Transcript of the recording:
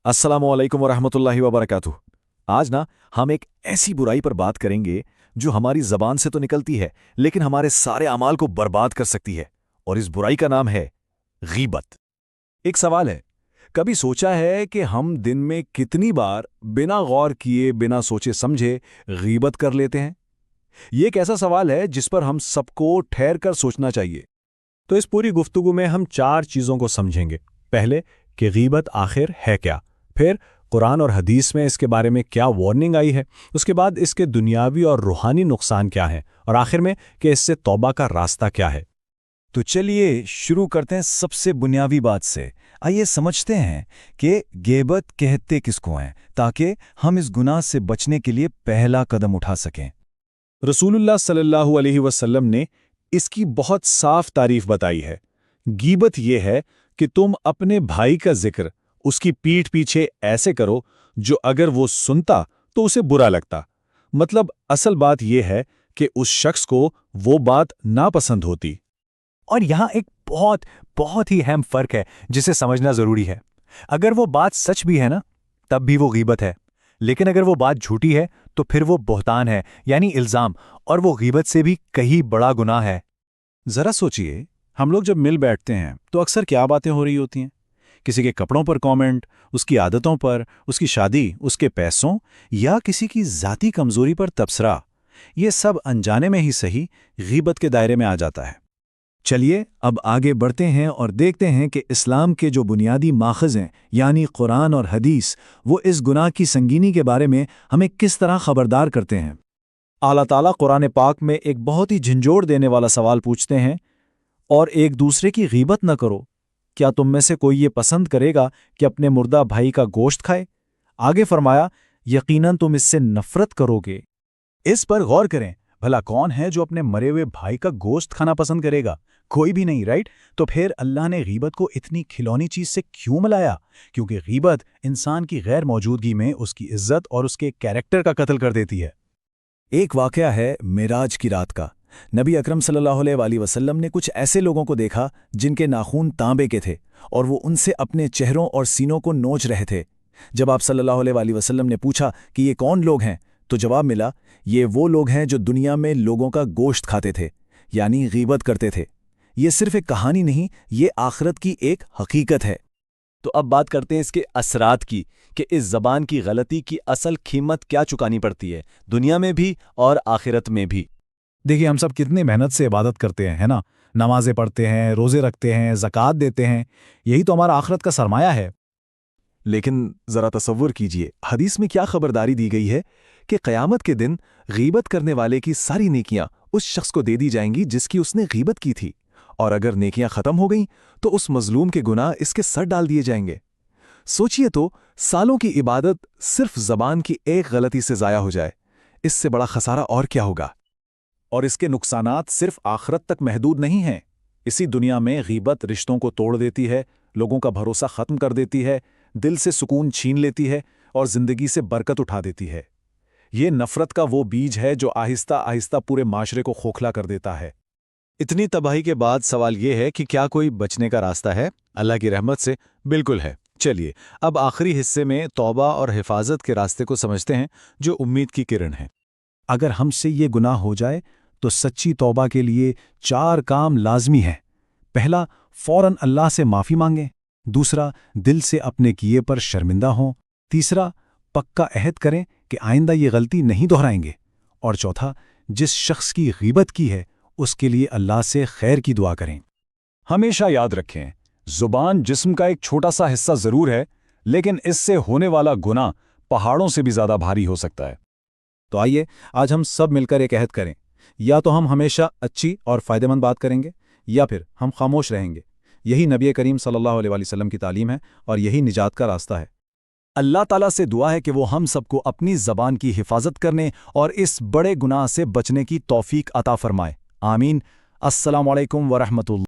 अस्सलाम वालेकुम वरहमतुल्लाहि वबरकातुह। आज ना हम एक ऐसी बुराई पर बात करेंगे जो हमारी ज़बान से तो निकलती है लेकिन हमारे सारे अमाल को बर्बाद कर सकती है, और इस बुराई का नाम है गीबत। एक सवाल है, कभी सोचा है कि हम दिन में कितनी बार बिना गौर किए बिना सोचे समझे गीबत कर लेते हैं? ये एक ऐसा सवाल है जिस पर हम सबको ठहर कर सोचना चाहिए। तो इस पूरी गुफ्तगू में हम 4 चीज़ों को समझेंगे। पहले कि गीबत आखिर है क्या, फिर कुरान और हदीस में इसके बारे में क्या वार्निंग आई है, उसके बाद इसके दुनियावी और रूहानी नुकसान क्या हैं, और आखिर में कि इससे तौबा का रास्ता क्या है। तो चलिए शुरू करते हैं सबसे बुनियादी बात से। आइए समझते हैं कि गीबत कहते किसको हैं, ताकि हम इस गुनाह से बचने के लिए पहला कदम उठा सकें। रसूलुल्लाह सल्लल्लाहु अलैहि वसल्लम ने इसकी बहुत साफ तारीफ बताई है। गीबत यह है कि तुम अपने भाई का जिक्र उसकी पीठ पीछे ऐसे करो जो अगर वो सुनता तो उसे बुरा लगता। मतलब असल बात यह है कि उस शख्स को वो बात नापसंद होती। और यहाँ एक बहुत बहुत ही अहम फर्क है जिसे समझना जरूरी है। अगर वो बात सच भी है ना, तब भी वो गीबत है, लेकिन अगर वो बात झूठी है तो फिर वो बहतान है, यानी इल्जाम, और वो गीबत से भी कहीं बड़ा गुनाह है। जरा सोचिए, हम लोग जब मिल बैठते हैं तो अक्सर क्या बातें हो रही होती हैं? किसी के कपड़ों पर कमेंट, उसकी आदतों पर, उसकी शादी, उसके पैसों या किसी की जाती कमजोरी पर तबसरा। ये सब अनजाने में ही सही गीबत के दायरे में आ जाता है। चलिए अब आगे बढ़ते हैं और देखते हैं कि इस्लाम के जो बुनियादी माखज़ हैं, यानी कुरान और हदीस, वो इस गुनाह की संगीनी के बारे में हमें किस तरह खबरदार करते हैं। अल्लाह ताला कुरान पाक में एक बहुत ही झंझोड़ देने वाला सवाल पूछते हैं, और एक दूसरे की गीबत न करो। क्या तुम में से कोई ये पसंद करेगा कि अपने मुर्दा भाई का गोश्त खाए? आगे फरमाया, यकीनन तुम इससे नफरत करोगे। इस पर गौर करें, भला कौन है जो अपने मरे हुए भाई का गोश्त खाना पसंद करेगा? कोई भी नहीं, राइट? तो फिर अल्लाह ने गीबत को इतनी खिलौनी चीज से क्यों मिलाया? क्योंकि गीबत इंसान की गैर मौजूदगी में उसकी इज्जत और उसके कैरेक्टर का कत्ल कर देती है। एक वाकया है मेराज की रात का। नबी अकरम सल्लल्लाहु अलैहि वसल्लम ने कुछ ऐसे लोगों को देखा जिनके नाखून तांबे के थे, और वो उनसे अपने चेहरों और सीनों को नोच रहे थे। जब आप सल्लल्लाहु अलैहि वसल्लम ने पूछा कि ये कौन लोग हैं, तो जवाब मिला, ये वो लोग हैं जो दुनिया में लोगों का गोश्त खाते थे, यानी गीबत करते थे। ये सिर्फ एक कहानी नहीं, ये आखिरत की एक हकीकत है। तो अब बात करते हैं इसके असरात की, कि इस ज़बान की गलती की असल कीमत क्या चुकानी पड़ती है, दुनिया में भी और आखिरत में भी। देखिए, हम सब कितनी मेहनत से इबादत करते हैं, है ना? नमाजें पढ़ते हैं, रोज़े रखते हैं, ज़कात देते हैं, यही तो हमारा आखिरत का सरमाया है। लेकिन ज़रा तसव्वुर कीजिए, हदीस में क्या खबरदारी दी गई है कि क़यामत के दिन गीबत करने वाले की सारी नेकियां उस शख्स को दे दी जाएंगी जिसकी उसने गीबत की थी, और अगर नेकियां ख़त्म हो गईं तो उस मजलूम के गुनाह इसके सर डाल दिए जाएंगे। सोचिए तो, सालों की इबादत सिर्फ ज़बान की एक गलती से ज़ाया हो जाए, इससे बड़ा खसारा और क्या होगा? और इसके नुकसानात सिर्फ आखिरत तक महदूद नहीं हैं। इसी दुनिया में गीबत रिश्तों को तोड़ देती है, लोगों का भरोसा ख़त्म कर देती है, दिल से सुकून छीन लेती है और ज़िंदगी से बरकत उठा देती है। ये नफ़रत का वो बीज है जो आहिस्ता आहिस्ता पूरे माशरे को खोखला कर देता है। इतनी तबाही के बाद सवाल ये है कि क्या कोई बचने का रास्ता है? अल्लाह की रहमत से बिल्कुल है। चलिए अब आखिरी हिस्से में तौबा और हिफाजत के रास्ते को समझते हैं, जो उम्मीद की किरण है। अगर हमसे ये गुनाह हो जाए तो सच्ची तौबा के लिए 4 काम लाजमी हैं। पहला, फौरन अल्लाह से माफ़ी मांगें। दूसरा, दिल से अपने किए पर शर्मिंदा हों। तीसरा, पक्का अहद करें कि आइंदा ये गलती नहीं दोहराएंगे। और चौथा, जिस शख्स की गीबत की है उसके लिए अल्लाह से खैर की दुआ करें। हमेशा याद रखें, जुबान जिस्म का एक छोटा सा हिस्सा जरूर है, लेकिन इससे होने वाला गुनाह पहाड़ों से भी ज्यादा भारी हो सकता है। तो आइए आज हम सब मिलकर एक अहद करें, या तो हम हमेशा अच्छी और फ़ायदेमंद बात करेंगे, या फिर हम खामोश रहेंगे। यही नबी करीम सल्लल्लाहु अलैहि वसल्लम की तालीम है और यही निजात का रास्ता है। अल्लाह ताला से दुआ है कि वो हम सबको अपनी ज़बान की हिफाजत करने और इस बड़े गुनाह से बचने की तौफीक अता फरमाए। आमीन। अस्सलामु अलैकुम वरहमतुल्लाह।